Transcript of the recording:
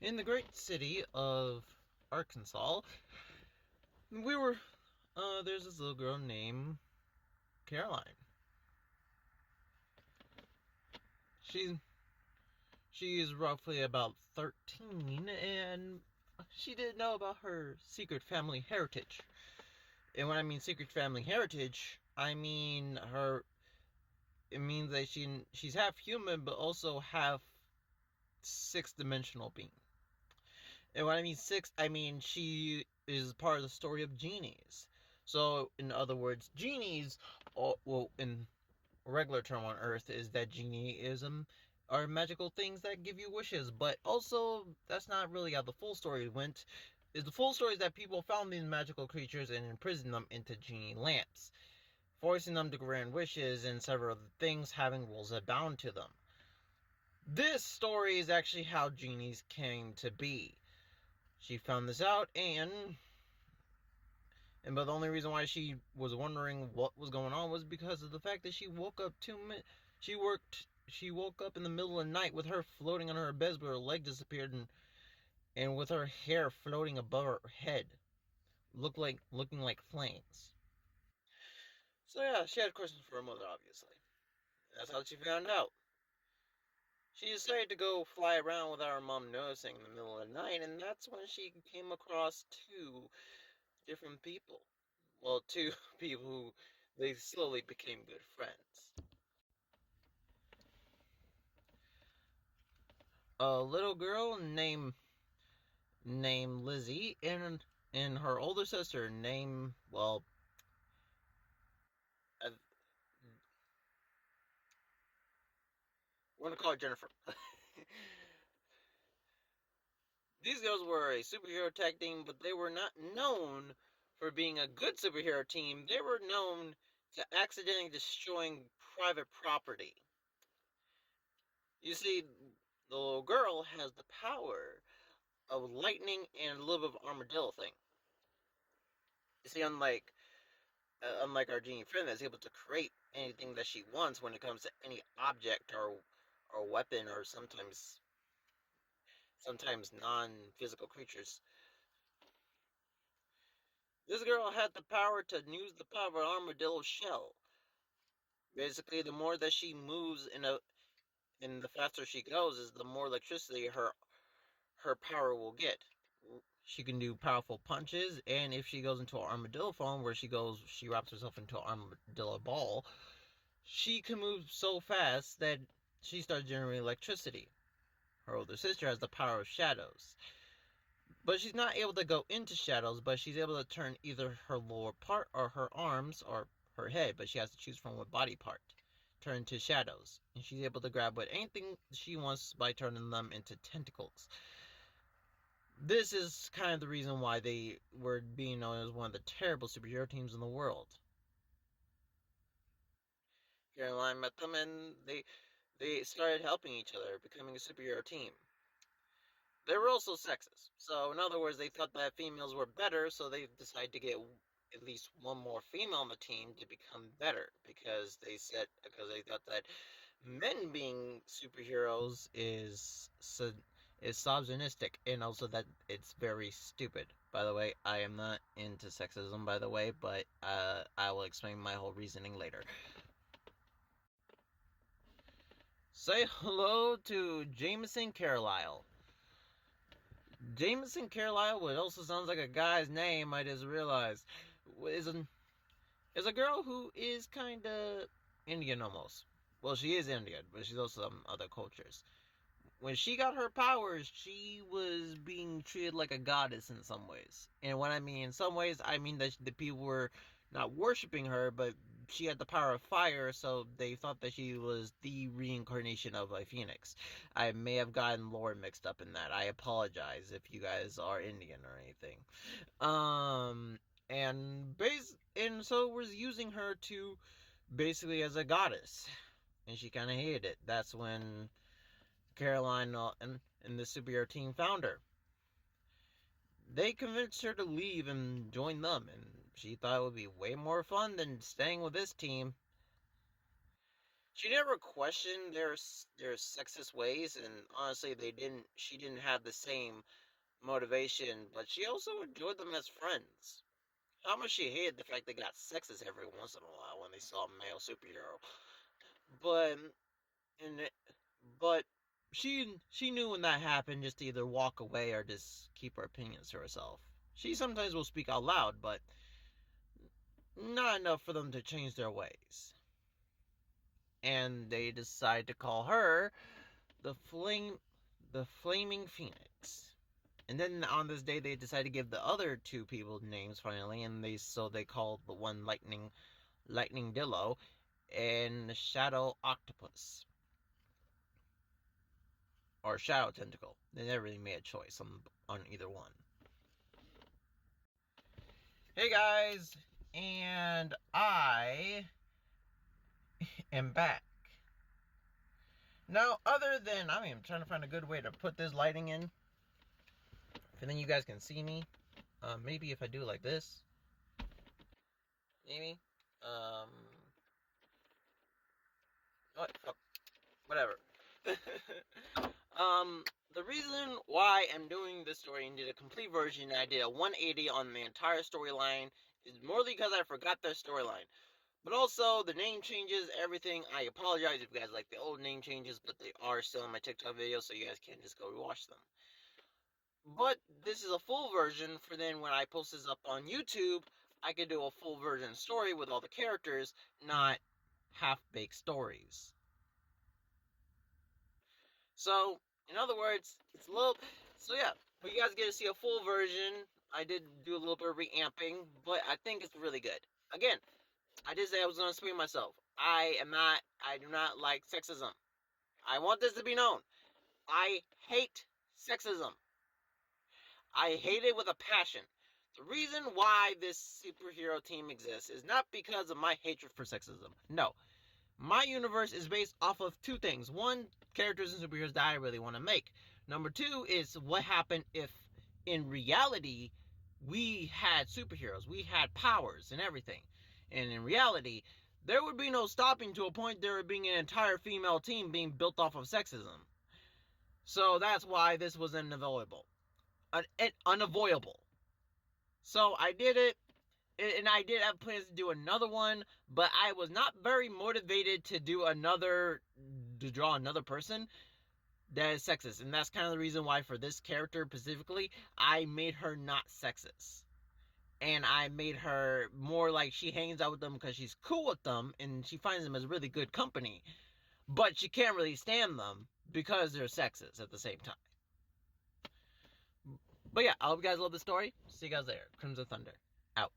In the great city of Arkansas, we were, there's this little girl named Caroline. She, she is roughly about 13, and she didn't know about her secret family heritage. And when I mean secret family heritage, I mean it means that she's half human, but also half six-dimensional being. And when I mean six, I mean she is part of the story of genies. So, in other words, genies, well, in regular term on Earth, is that genieism are magical things that give you wishes. But also, that's not really how the full story went. Is the full story is that people found these magical creatures and imprisoned them into genie lamps, forcing them to grant wishes and several other things, having rules that bound to them. This story is actually how genies came to be. She found this out, but the only reason why she was wondering what was going on was because of the fact that she woke up she woke up in the middle of the night with her floating on her bed, but her leg disappeared, and with her hair floating above her head, looking like flames. So yeah, she had questions for her mother, obviously. That's how she found out. She decided to go fly around without her mom noticing in the middle of the night, and that's when she came across two different people. Well, two people who they slowly became good friends. A little girl named Lizzie, and her older sister named, well, uh, we're gonna call her Jennifer. These girls were a superhero tag team, but they were not known for being a good superhero team. They were known to accidentally destroying private property. You see, the little girl has the power of lightning and a little bit of armadillo thing. You see, unlike our genie friend that's able to create anything that she wants when it comes to any object or weapon, or sometimes non-physical creatures. This girl had the power to use the power of an armadillo shell. Basically, the more that she moves and the faster she goes, is the more electricity her power will get. She can do powerful punches, and if she goes into an armadillo form, where she wraps herself into an armadillo ball, she can move so fast that she starts generating electricity. Her older sister has the power of shadows, but she's not able to go into shadows, but she's able to turn either her lower part or her arms or her head, but she has to choose from what body part, turn into shadows. And she's able to grab with anything she wants by turning them into tentacles. This is kind of the reason why they were being known as one of the terrible superhero teams in the world. Caroline met them, and they started helping each other, becoming a superhero team. They were also sexist. So, in other words, they thought that females were better, so they decided to get at least one more female on the team to become better, because they thought that men being superheroes is misogynistic, and also that it's very stupid. By the way, I am not into sexism, by the way, but I will explain my whole reasoning later. Say hello to Jameson Carlisle. Jameson Carlisle, what also sounds like a guy's name, I just realized, is a girl who is kind of Indian almost. Well, she is Indian, but she's also some other cultures. When she got her powers, she was being treated like a goddess in some ways. And when I mean in some ways, I mean that the people were not worshiping her, but she had the power of fire, so they thought that she was the reincarnation of a phoenix. I may have gotten lore mixed up in that. I apologize if you guys are Indian or anything. Um, and so was using her to basically as a goddess, and she kind of hated it. That's when Caroline and the superhero team found her. They convinced her to leave and join them, and she thought it would be way more fun than staying with this team. she never questioned their sexist ways, and honestly, she didn't have the same motivation, but she also enjoyed them as friends. How much she hated the fact they got sexist every once in a while when they saw a male superhero. But and it- but she knew when that happened just to either walk away or just keep her opinions to herself. She sometimes will speak out loud, but not enough for them to change their ways. And they decide to call her the Flaming Phoenix. And then on this day, they decide to give the other two people names finally, and they called the one Lightning Dillo and Shadow Octopus or Shadow Tentacle. They never really made a choice on either one. Hey guys, and I am back. Now, I'm trying to find a good way to put this lighting in, and then you guys can see me. Maybe if I do like this, maybe. Um, what? Fuck. Whatever. The reason why I'm doing this story and did a complete version, I did a 180 on the entire storyline, is more because I forgot their storyline. But also, the name changes, everything. I apologize if you guys like the old name changes, but they are still in my TikTok video, so you guys can't just go watch them. But this is a full version for then when I post this up on YouTube, I could do a full version story with all the characters, not half-baked stories. So, in other words, it's a little. So yeah, but you guys get to see a full version. I did do a little bit of reamping, but I think it's really good. Again, I did say I was going to explain myself. I do not like sexism. I want this to be known. I hate sexism. I hate it with a passion. The reason why this superhero team exists is not because of my hatred for sexism. No. My universe is based off of two things. One, characters and superheroes that I really want to make. Number two is what happened if, in reality, we had superheroes. We had powers and everything. And in reality, there would be no stopping to a point there being an entire female team being built off of sexism. So that's why this was unavoidable. Unavoidable. So I did it. And I did have plans to do another one, but I was not very motivated to draw another person that is sexist. And that's kind of the reason why for this character specifically, I made her not sexist. And I made her more like she hangs out with them because she's cool with them and she finds them as really good company. But she can't really stand them because they're sexist at the same time. But yeah, I hope you guys love the story. See you guys later. Crimson Thunder, out.